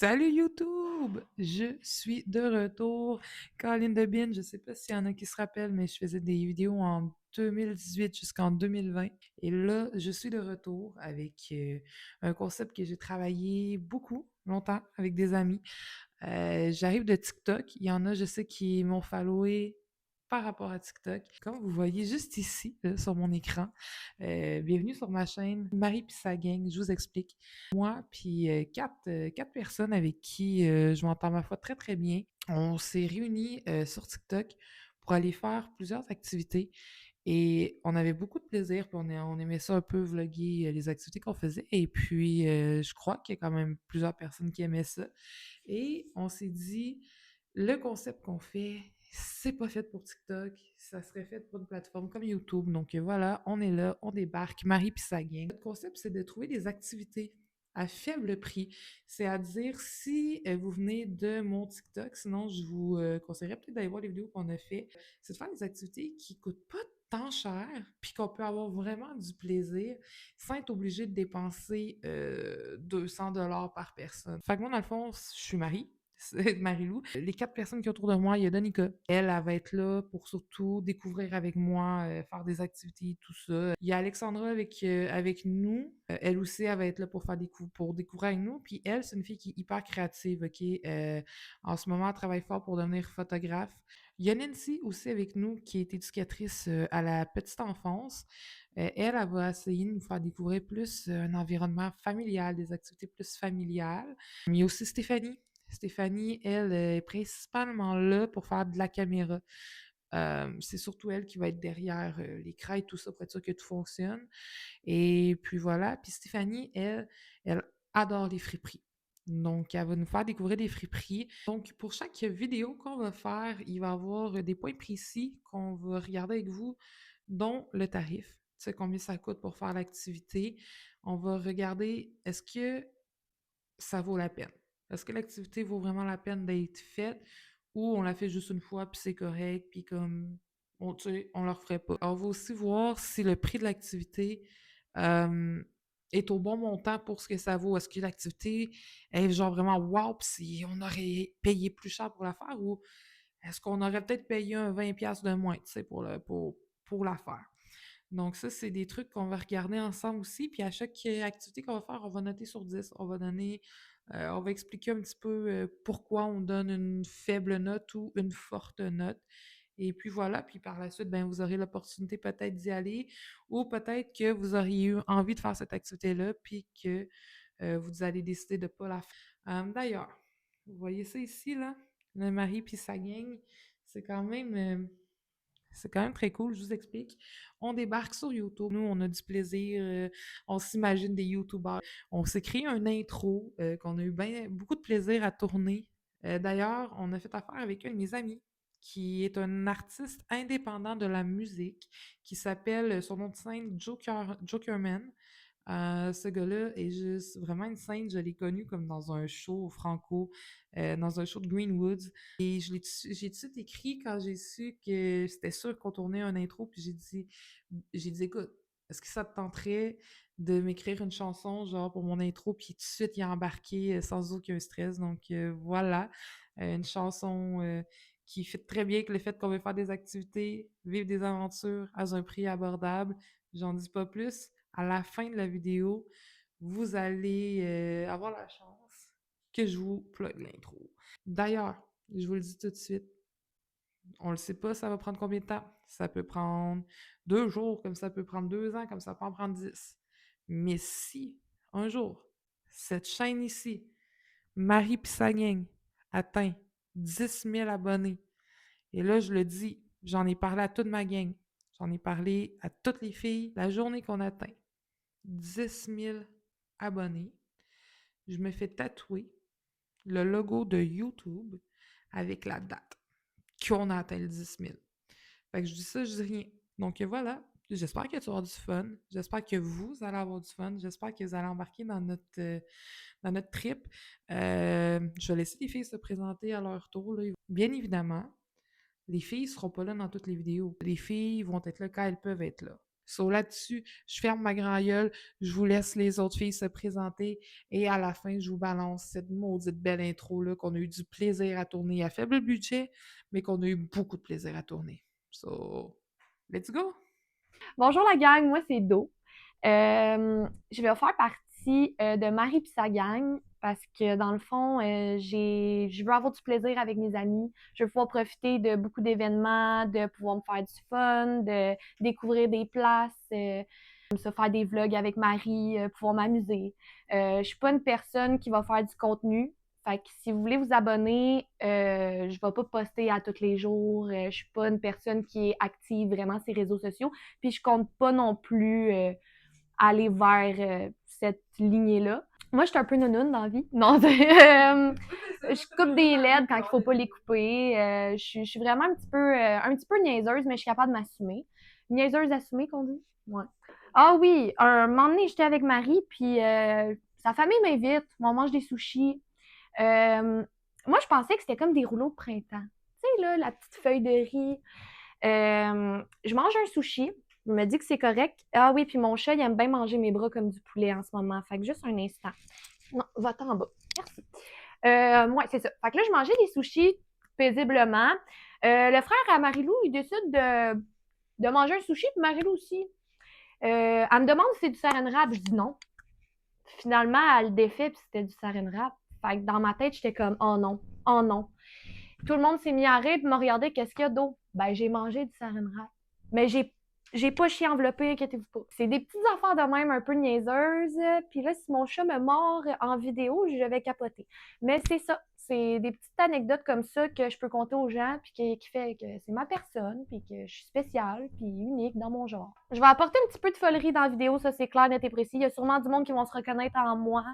Salut YouTube! Je suis de retour. Colin Debin, je sais pas s'il y en a qui se rappellent, mais je faisais des vidéos en 2018 jusqu'en 2020. Et là, je suis de retour avec un concept que j'ai travaillé beaucoup, longtemps, avec des amis. J'arrive de TikTok. Il y en a, je sais, qui m'ont followé par rapport à TikTok. Comme vous voyez juste ici, là, sur mon écran, bienvenue sur ma chaîne Marie pis sa gang. Je vous explique. Moi, puis quatre personnes avec qui je m'entends ma foi très très bien. On s'est réunis sur TikTok pour aller faire plusieurs activités et on avait beaucoup de plaisir, puis on aimait ça un peu vlogger les activités qu'on faisait. Et puis, je crois qu'il y a quand même plusieurs personnes qui aimaient ça. Et on s'est dit, le concept qu'on fait, c'est pas fait pour TikTok, ça serait fait pour une plateforme comme YouTube. Donc voilà, on est là, on débarque, Marie pis sa gang. Notre concept, c'est de trouver des activités à faible prix. C'est-à-dire, si vous venez de mon TikTok, sinon je vous conseillerais peut-être d'aller voir les vidéos qu'on a fait, c'est de faire des activités qui coûtent pas tant cher, puis qu'on peut avoir vraiment du plaisir sans être obligé de dépenser 200 $ par personne. Fait que moi, dans le fond, je suis Marie, c'est Marie-Lou. Les quatre personnes qui sont autour de moi, il y a Danica. Elle va être là pour surtout découvrir avec moi, faire des activités, tout ça. Il y a Alexandra avec nous. Elle aussi, elle va être là pour pour découvrir avec nous. Puis elle, c'est une fille qui est hyper créative, OK? En ce moment, elle travaille fort pour devenir photographe. Il y a Nancy aussi avec nous qui est éducatrice à la petite enfance. Elle va essayer de nous faire découvrir plus un environnement familial, des activités plus familiales. Il y a aussi Stéphanie. Stéphanie, elle, est principalement là pour faire de la caméra. C'est surtout elle qui va être derrière l'écran et tout ça pour être sûr que tout fonctionne. Et puis voilà. Puis Stéphanie, elle adore les friperies. Donc, elle va nous faire découvrir des friperies. Donc, pour chaque vidéo qu'on va faire, il va y avoir des points précis qu'on va regarder avec vous, dont le tarif. Tu sais, combien ça coûte pour faire l'activité. On va regarder, est-ce que ça vaut la peine? Est-ce que l'activité vaut vraiment la peine d'être faite ou on la fait juste une fois puis c'est correct puis comme tu sais, on le referait pas. On va aussi voir si le prix de l'activité euh, est au bon montant pour ce que ça vaut. Est-ce que l'activité est genre vraiment wow pis si on aurait payé plus cher pour la faire ou est-ce qu'on aurait peut-être payé un 20$ de moins, tu sais, pour la faire? Donc ça, c'est des trucs qu'on va regarder ensemble aussi. Puis à chaque activité qu'on va faire, on va noter sur 10. On va expliquer un petit peu pourquoi on donne une faible note ou une forte note. Et puis voilà, puis par la suite, ben, vous aurez l'opportunité peut-être d'y aller ou peut-être que vous auriez eu envie de faire cette activité-là, puis que vous allez décider de ne pas la faire. D'ailleurs, vous voyez ça ici, là? Le mari puis sa gang, c'est quand même... c'est quand même très cool, je vous explique. On débarque sur YouTube. Nous, on a du plaisir. On s'imagine des YouTubers. On s'est créé un intro qu'on a eu beaucoup de plaisir à tourner. D'ailleurs, on a fait affaire avec un de mes amis qui est un artiste indépendant de la musique qui s'appelle, son nom de scène, Jokerman. Ce gars-là est juste vraiment une scène. Je l'ai connu comme dans un show franco, dans un show de Greenwoods. Et j'ai tout de suite écrit quand j'ai su que c'était sûr qu'on tournait un intro, puis j'ai dit, écoute, est-ce que ça te tenterait de m'écrire une chanson, genre, pour mon intro, puis tout de suite, il a embarqué sans aucun stress. Donc, voilà, une chanson qui fait très bien avec le fait qu'on veut faire des activités, vivre des aventures à un prix abordable. J'en dis pas plus. À la fin de la vidéo, vous allez avoir la chance que je vous plug l'intro. D'ailleurs, je vous le dis tout de suite, on le sait pas, ça va prendre combien de temps? Ça peut prendre 2 jours, comme ça peut prendre 2 ans, comme ça peut en prendre 10. Mais si, un jour, cette chaîne ici, Marie pis sa gang, atteint 10 000 abonnés, et là, je le dis, j'en ai parlé à toute ma gang, j'en ai parlé à toutes les filles, la journée qu'on atteint 10 000 abonnés, je me fais tatouer le logo de YouTube avec la date qu'on a atteint le 10 000. Fait que je dis ça, je dis rien. Donc voilà, j'espère que tu vas avoir du fun. J'espère que vous allez avoir du fun. J'espère que vous allez embarquer dans notre trip. Je vais laisser les filles se présenter à leur tour, là. Bien évidemment, les filles ne seront pas là dans toutes les vidéos. Les filles vont être là quand elles peuvent être là. So là-dessus, je ferme ma grand gueule, je vous laisse les autres filles se présenter et à la fin, je vous balance cette maudite belle intro-là qu'on a eu du plaisir à tourner à faible budget, mais qu'on a eu beaucoup de plaisir à tourner. So, let's go! Bonjour la gang, moi c'est Do. Je vais faire partie de Marie pis sa gang parce que dans le fond, je veux avoir du plaisir avec mes amis. Je veux pouvoir profiter de beaucoup d'événements, de pouvoir me faire du fun, de découvrir des places, comme ça, faire des vlogs avec Marie, pouvoir m'amuser. Je suis pas une personne qui va faire du contenu. Fait que si vous voulez vous abonner, je vais pas poster à tous les jours. Je suis pas une personne qui est active vraiment sur les réseaux sociaux. Puis je compte pas non plus aller vers cette lignée-là. Moi, je suis un peu nounoune dans la vie. Non, je coupe des LED quand il faut pas les couper. Je suis vraiment un petit peu niaiseuse, mais je suis capable de m'assumer. Niaiseuse assumée, qu'on dit? Ouais. Ah oui, un moment donné, j'étais avec Marie, puis sa famille m'invite. On mange des sushis. Moi, je pensais que c'était comme des rouleaux de printemps. Tu sais, là, la petite feuille de riz. Je mange un sushi. Il me dit que c'est correct. Ah oui, puis mon chat, il aime bien manger mes bras comme du poulet en ce moment. Fait que juste un instant. Non, va-t'en en bas. Merci. Ouais, c'est ça. Fait que là, je mangeais des sushis paisiblement. Le frère à Marilou, il décide de manger un sushi, puis Marilou aussi. Elle me demande si c'est du saran wrap. Je dis non. Finalement, elle le défait, puis c'était du saran wrap. Fait que dans ma tête, j'étais comme, oh non, oh non. Tout le monde s'est mis à rire et m'a regardé, qu'est-ce qu'il y a d'eau? Ben, j'ai mangé du saran wrap. Mais j'ai pas chié enveloppé, inquiétez-vous pas. C'est des petites affaires de même un peu niaiseuses. Puis là, si mon chat me mord en vidéo, je vais capoter. Mais c'est ça. C'est des petites anecdotes comme ça que je peux compter aux gens, puis qui fait que c'est ma personne, puis que je suis spéciale, puis unique dans mon genre. Je vais apporter un petit peu de folerie dans la vidéo, ça c'est clair, net et précis. Il y a sûrement du monde qui vont se reconnaître en moi.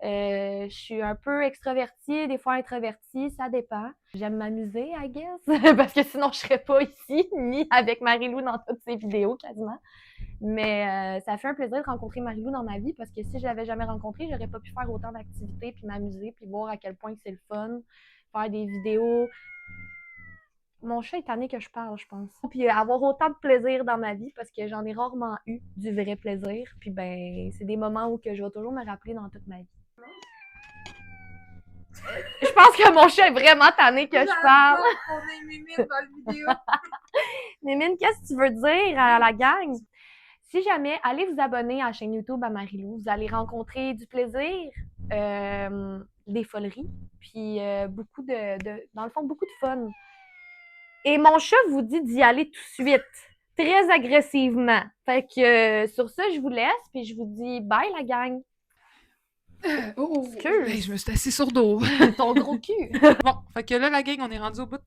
Je suis un peu extravertie, des fois introvertie, ça dépend. J'aime m'amuser, I guess, parce que sinon je serais pas ici, ni avec Marilou dans toutes ses vidéos quasiment. Mais ça fait un plaisir de rencontrer Marilou dans ma vie parce que si je l'avais jamais rencontrée, j'aurais pas pu faire autant d'activités, puis m'amuser, puis voir à quel point c'est le fun, faire des vidéos. Mon chat est tanné que je parle, je pense. Puis avoir autant de plaisir dans ma vie parce que j'en ai rarement eu du vrai plaisir. Puis ben, c'est des moments où que je vais toujours me rappeler dans toute ma vie. Je pense que mon chat est vraiment tanné que je parle. On a Mimine dans la vidéo. Mémine, qu'est-ce que tu veux dire à la gang? Si jamais, allez vous abonner à la chaîne YouTube à Marilou. Vous allez rencontrer du plaisir, des foleries, puis beaucoup dans le fond, beaucoup de fun. Et mon chat vous dit d'y aller tout de suite, très agressivement. Fait que sur ça, je vous laisse, puis je vous dis bye la gang. Excuse. Ben, je me suis assis sur dos. Ton gros cul. Bon, fait que là, la gang, on est rendu au bout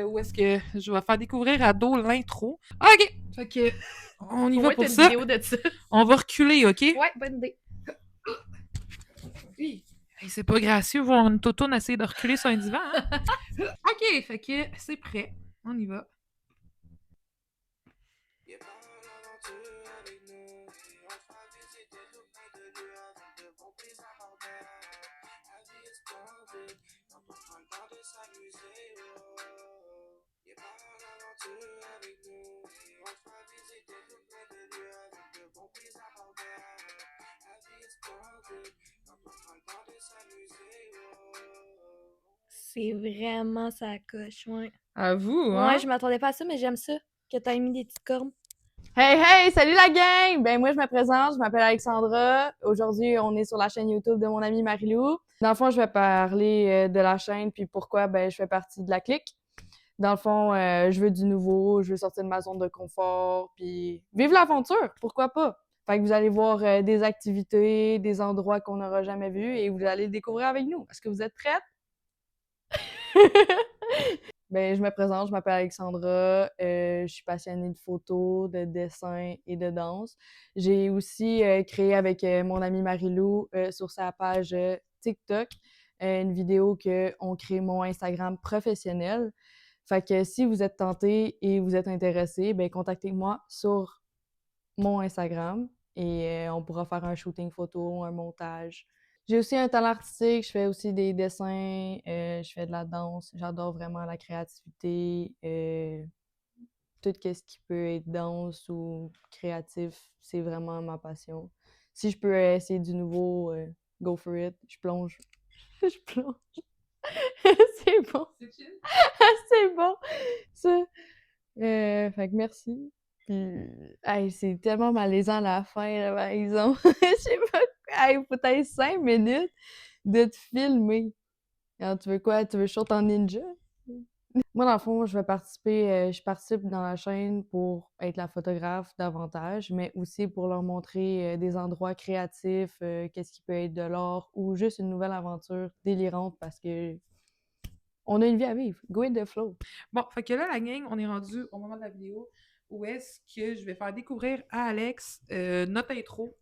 où est-ce que je vais faire découvrir à Do l'intro. OK! Fait que, on y va pour ça. Vidéo de ça. On va reculer, OK? Ouais, bonne idée. Oui. Hey, c'est pas gracieux voir une toutoune essayer de reculer sur un divan, hein? OK, fait que c'est prêt. On y va. C'est vraiment ça coche, ouais. À vous, hein? Ouais, je m'attendais pas à ça, mais j'aime ça, que t'aies mis des petites cornes. Hey, hey, salut la gang! Ben, moi, je me présente, je m'appelle Alexandra. Aujourd'hui, on est sur la chaîne YouTube de mon amie Marilou. Dans le fond, je vais parler de la chaîne puis pourquoi, ben, je fais partie de la clique. Dans le fond, je veux du nouveau, je veux sortir de ma zone de confort puis vivre l'aventure, pourquoi pas? Fait que vous allez voir des activités, des endroits qu'on n'aura jamais vus et vous allez le découvrir avec nous. Est-ce que vous êtes prêtes? Ben, je me présente, je m'appelle Alexandra, je suis passionnée de photos, de dessin et de danse. J'ai aussi créé avec mon amie Marilou sur sa page TikTok une vidéo que on crée mon Instagram professionnel. Fait que si vous êtes tenté et vous êtes intéressé, ben contactez-moi sur mon Instagram et on pourra faire un shooting photo, un montage. J'ai aussi un talent artistique, je fais aussi des dessins, je fais de la danse, j'adore vraiment la créativité. tout ce qui peut être danse ou créatif, c'est vraiment ma passion. Si je peux essayer du nouveau, go for it. Je plonge. Je plonge. C'est bon. C'est chill. C'est bon. Ça. Fait que merci. Puis, hey, c'est tellement malaisant à la fin, là, par exemple. Je sais pas. Hey, peut-être 5 minutes de te filmer. Alors, tu veux quoi? Tu veux short en ninja? Moi, dans le fond, je participe dans la chaîne pour être la photographe davantage, mais aussi pour leur montrer des endroits créatifs, qu'est-ce qui peut être de l'art ou juste une nouvelle aventure délirante parce que on a une vie à vivre. Go with the flow. Bon, fait que là, la gang, on est rendu au moment de la vidéo où est-ce que je vais faire découvrir à Alex notre intro.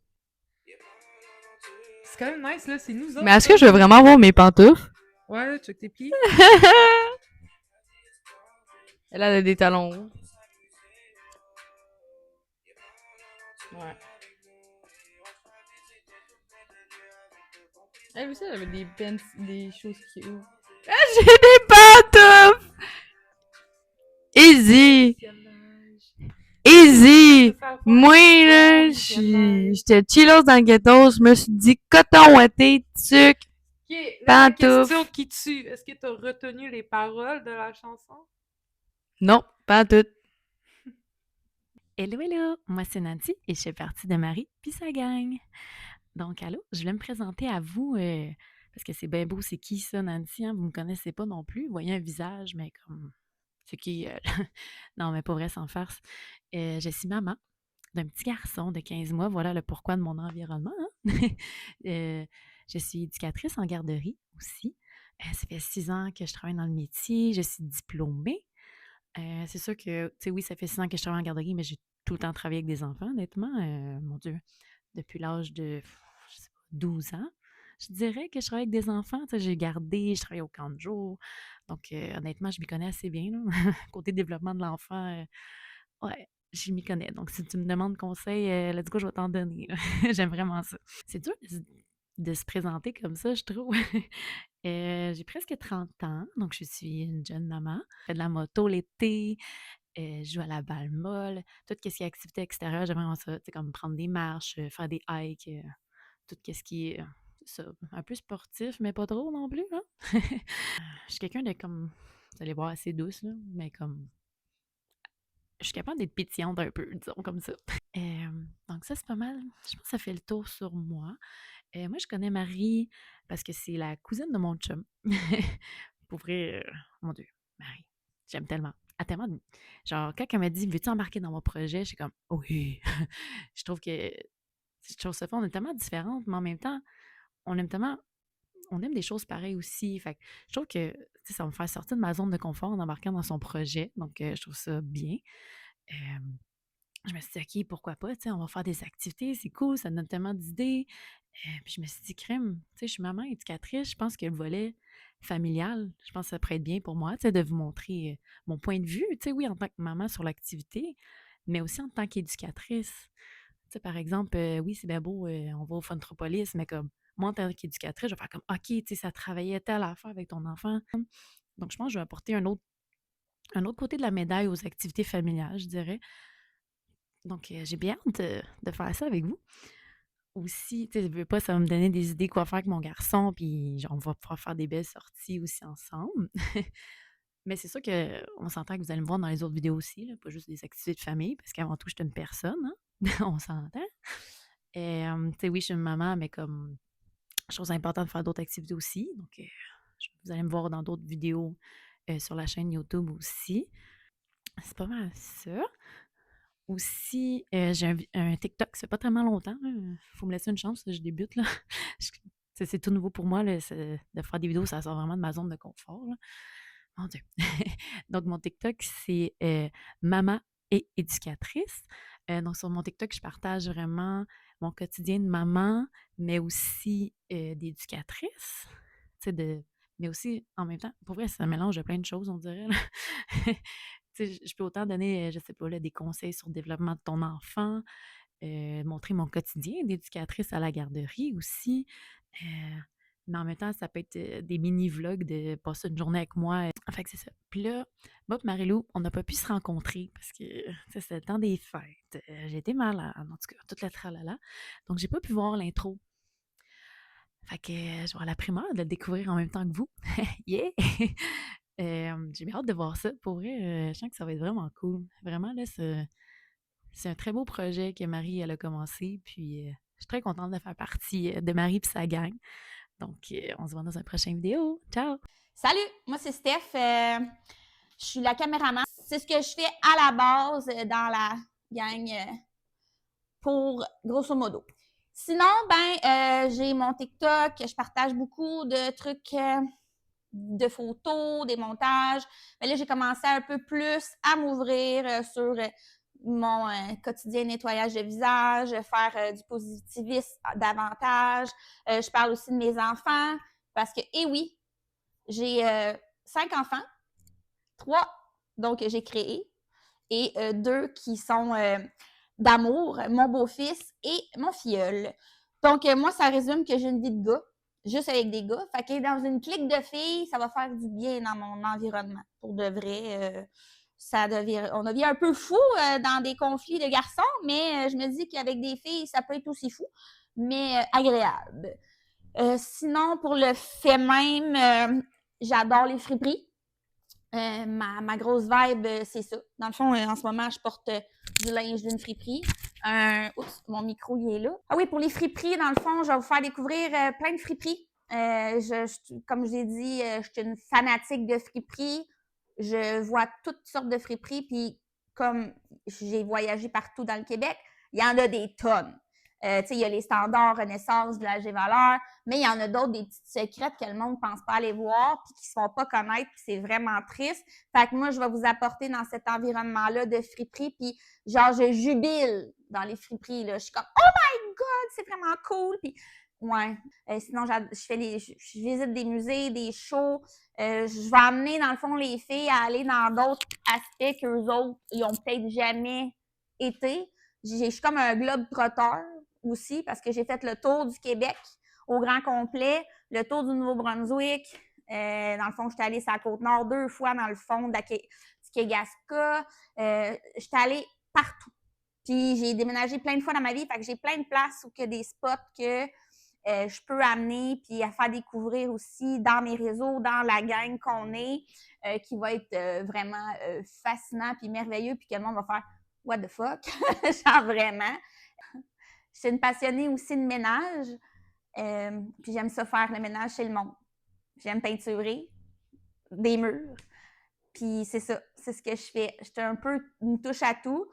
C'est quand même nice, là, c'est nous autres. Mais est-ce que je veux vraiment voir mes pantoufles? Ouais, là, check tes pieds. Elle a des talons. Ouais. Elle aussi, elle avait des pants, des choses cute. Ah, j'ai des pantoufles! Easy! Easy! Moi, là, j'étais chillos dans le ghetto, je me suis dit coton ouaté, tuc, Ok, là, la question pantoufles. qui tue, est-ce que tu as retenu les paroles de la chanson? Non, pas tout. Hello, hello! Moi, c'est Nancy et je fais partie de Marie puis sa gang. Donc, allô, je voulais me présenter à vous parce que c'est bien beau, c'est qui ça, Nancy? Hein? Vous me connaissez pas non plus. Vous voyez un visage, mais comme. C'est qui? Non, mais pas vrai, sans farce. Je suis maman d'un petit garçon de 15 mois. Voilà le pourquoi de mon environnement. Hein? Euh, je suis éducatrice en garderie aussi. Ça fait 6 ans que je travaille dans le métier. Je suis diplômée. C'est sûr que, tu sais, oui, ça fait 6 ans que je travaille en garderie, mais j'ai tout le temps travaillé avec des enfants, honnêtement. Mon Dieu, depuis l'âge de, je sais pas, 12 ans, je dirais que je travaille avec des enfants. Tu sais, j'ai gardé, je travaille au camp de jour. Donc, honnêtement, je m'y connais assez bien, là. Côté développement de l'enfant, ouais, je m'y connais. Donc, si tu me demandes conseil, let's go, je vais t'en donner, là. J'aime vraiment ça. C'est dur de se présenter comme ça, je trouve. J'ai presque 30 ans, donc je suis une jeune maman. Je fais de la moto l'été, je joue à la balle molle, tout ce qui est activité extérieure, j'aime vraiment ça, tu sais, comme prendre des marches, faire des hikes, tout ce qui est, c'est ça, un peu sportif, mais pas trop non plus, hein. Je suis quelqu'un de comme, vous allez voir, assez douce, là, mais comme, je suis capable d'être pétillante un peu, disons comme ça. Donc ça, c'est pas mal. Je pense que ça fait le tour sur moi. Moi, je connais Marie parce que c'est la cousine de mon chum. Pour vrai, mon Dieu, Marie, j'aime tellement. Elle a tellement genre, quand elle m'a dit «Veux-tu embarquer dans mon projet?» J'étais comme «Oui!» Je trouve que je trouve ça fait, on est tellement différentes, mais en même temps, on aime tellement on aime des choses pareilles aussi. Fait que je trouve que, tu sais, ça va me faire sortir de ma zone de confort en embarquant dans son projet. Donc, je trouve ça bien. Hem je me suis dit: «OK, pourquoi pas, tu sais, on va faire des activités, c'est cool, ça donne tellement d'idées». Puis je me suis dit: «Crème, tu sais, je suis maman éducatrice, je pense que le volet familial, je pense que ça pourrait être bien pour moi, tu sais, de vous montrer, mon point de vue, tu sais, oui, en tant que maman sur l'activité, mais aussi en tant qu'éducatrice». Tu sais, par exemple, oui, c'est bien beau, on va au Funtropolis, mais comme moi, en tant qu'éducatrice, je vais faire comme: «OK, tu sais, ça travaillait telle affaire avec ton enfant». Donc je pense que je vais apporter un autre côté de la médaille aux activités familiales, je dirais. Donc, j'ai bien hâte de faire ça avec vous. Aussi, tu sais, je veux pas, ça va me donner des idées quoi faire avec mon garçon, puis genre, on va pouvoir faire des belles sorties aussi ensemble. Mais c'est sûr qu'on s'entend que vous allez me voir dans les autres vidéos aussi, là, pas juste des activités de famille, parce qu'avant tout, je suis une personne, hein? On s'entend. Et, tu sais, oui, je suis une maman, mais comme, je trouve ça important de faire d'autres activités aussi. Donc, vous allez me voir dans d'autres vidéos sur la chaîne YouTube aussi. C'est pas mal ça. Aussi, j'ai un TikTok, ça fait pas tellement longtemps, là, faut me laisser une chance, je débute, là. Je c'est tout nouveau pour moi, là, de faire des vidéos, ça sort vraiment de ma zone de confort, là. Mon Dieu! Donc mon TikTok, c'est, maman et éducatrice. Donc sur mon TikTok, je partage vraiment mon quotidien de maman, mais aussi, d'éducatrice, tu sais, mais aussi, en même temps, pour vrai, c'est un mélange de plein de choses, on dirait, là. Tu sais, je peux autant donner, je sais pas là, des conseils sur le développement de ton enfant, montrer mon quotidien d'éducatrice à la garderie aussi, heu, Mais en même temps, ça peut être des mini-vlogs de passer une journée avec moi. Fait que c'est ça. Puis là, moi et Marie-Lou, on n'a pas pu se rencontrer parce que c'était le temps des fêtes. J'ai été malade, en tout cas, toute la tralala. Donc, j'ai pas pu voir l'intro. Fait que je vais avoir la primeur de le découvrir en même temps que vous. Yeah! J'ai bien hâte de voir ça. Pour vrai, je sens que ça va être vraiment cool. Vraiment, là, c'est un très beau projet que Marie, elle a commencé. Puis, je suis très contente de faire partie de Marie et sa gang. Donc, on se voit dans une prochaine vidéo. Ciao! Salut, moi c'est Steph. Je suis la caméraman. C'est ce que je fais à la base dans la gang pour grosso modo. Sinon, j'ai mon TikTok, je partage beaucoup de trucs de photos, des montages. Mais là, j'ai commencé un peu plus à m'ouvrir sur mon quotidien nettoyage de visage, faire du positivisme davantage. Je parle aussi de mes enfants parce que, oui, j'ai 5 enfants, 3 donc j'ai créé et 2 qui sont d'amour, mon beau-fils et mon filleul. Donc moi, ça résume que j'ai une vie de gars, juste avec des gars. Fait que dans une clique de filles, ça va faire du bien dans mon environnement. Pour de vrai, on devient un peu fou dans des conflits de garçons, mais je me dis qu'avec des filles, ça peut être aussi fou, mais agréable. Sinon, pour le fait même, j'adore les friperies. Ma grosse vibe, c'est ça. Dans le fond, en ce moment, je porte du linge d'une friperie. Oups, mon micro, il est là. Ah oui, pour les friperies, dans le fond, je vais vous faire découvrir plein de friperies. Comme je l'ai dit, je suis une fanatique de friperies. Je vois toutes sortes de friperies, puis comme j'ai voyagé partout dans le Québec, il y en a des tonnes. Tu sais, il y a les standards Renaissance, Village des Valeurs, mais il y en a d'autres, des petites secrètes que le monde ne pense pas aller voir, puis qui ne se font pas connaître, puis c'est vraiment triste. Fait que moi, je vais vous apporter dans cet environnement-là de friperie, puis genre, je jubile dans les friperies, là. Je suis comme « Oh my God, c'est vraiment cool! » Puis ouais. Sinon, je visite des musées, des shows. Je vais amener, dans le fond, les filles à aller dans d'autres aspects qu'eux autres, ils n'ont peut-être jamais été. Je suis comme un globe-trotteur aussi parce que j'ai fait le tour du Québec au grand complet, le tour du Nouveau-Brunswick. Dans le fond, j'étais allée sur la Côte-Nord 2 fois dans le fond du Kayaska. J'étais allée partout. Puis j'ai déménagé plein de fois dans ma vie, fait que j'ai plein de places où il y a des spots que je peux amener puis à faire découvrir aussi dans mes réseaux, dans la gang qu'on est, qui va être vraiment fascinant puis merveilleux puis que le monde va faire « What the fuck? » Genre vraiment. Je suis une passionnée aussi de ménage. Puis j'aime ça faire le ménage chez le monde. J'aime peinturer des murs. Puis c'est ça, c'est ce que je fais. J'étais un peu une touche à tout.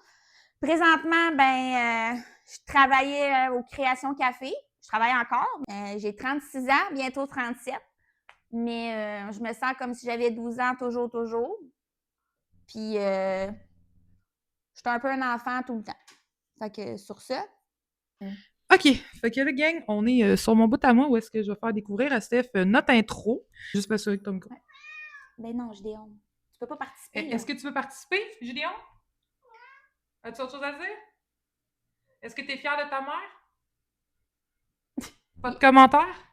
Présentement, je travaillais aux Créations Café. Je travaille encore. J'ai 36 ans, bientôt 37. Mais je me sens comme si j'avais 12 ans toujours. Puis j'étais un peu un enfant tout le temps. Fait que sur ça. OK. Fait que là, gang, on est sur mon bout à moi où est-ce que je vais faire découvrir à Steph notre intro. Juste m'assurer que ton micro. Ben non, Gideon. Tu peux pas participer. Est-ce que tu veux participer, Gideon? As-tu autre chose à dire? Est-ce que tu es fière de ta mère? Pas de commentaires?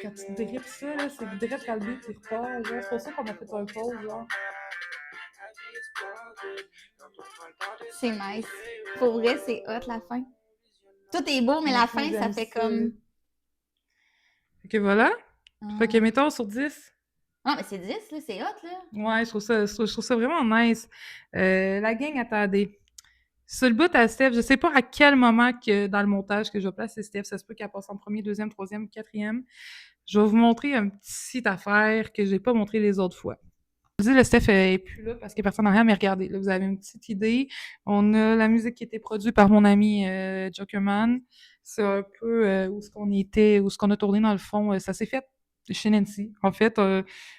Quand tu drippes ça, là, c'est direct quand le beat il repart. C'est pour ça qu'on a fait un pause, genre. C'est nice. Pour vrai, c'est hot la fin. Tout est beau, mais la fin, ça fait comme. Fait que voilà. Fait que mettons sur 10. Ah, mais c'est 10, là, c'est hot, là. Ouais, je trouve ça vraiment nice. La gang, attendez. Sur le bout à Steph, je sais pas à quel moment que dans le montage que je vais placer Steph, ça se peut qu'elle passe en premier, deuxième, troisième, quatrième. Je vais vous montrer une petite affaire que j'ai pas montré les autres fois. Je dis, le Steph est plus là parce que personne n'a rien, mais regardez, là, vous avez une petite idée. On a la musique qui a été produite par mon ami Jokerman. C'est un peu où ce qu'on était, où ce qu'on a tourné dans le fond. Ça s'est fait chez Nancy. En fait,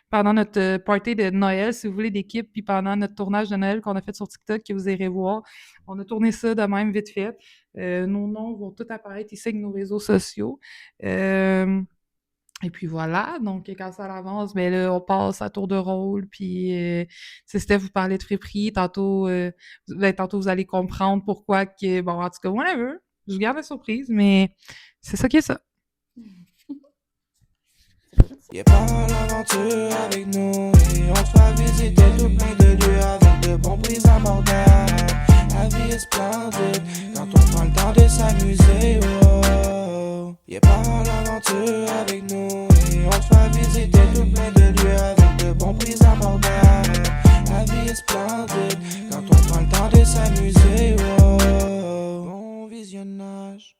pendant notre party de Noël, si vous voulez, d'équipe, puis pendant notre tournage de Noël qu'on a fait sur TikTok, que vous irez voir, on a tourné ça de même vite fait. Nos noms vont tout apparaître ici avec nos réseaux sociaux. Et puis voilà, donc quand ça avance, ben là, on passe à tour de rôle, puis tu sais, Steph, vous parlez de friperie, tantôt vous allez comprendre pourquoi que, bon, en tout cas, whatever, je vous garde la surprise, mais c'est ça qui est ça. Viens par l'aventure avec nous et on te fera visiter tout plein de lieux avec de bons prix abordables. La vie est splendide quand on prend le temps de s'amuser. Oh. Viens par l'aventure avec nous et on te fera visiter tout plein de lieux avec de bons prix abordables. La vie est splendide quand on prend le temps de s'amuser. Oh. Bon visionnage.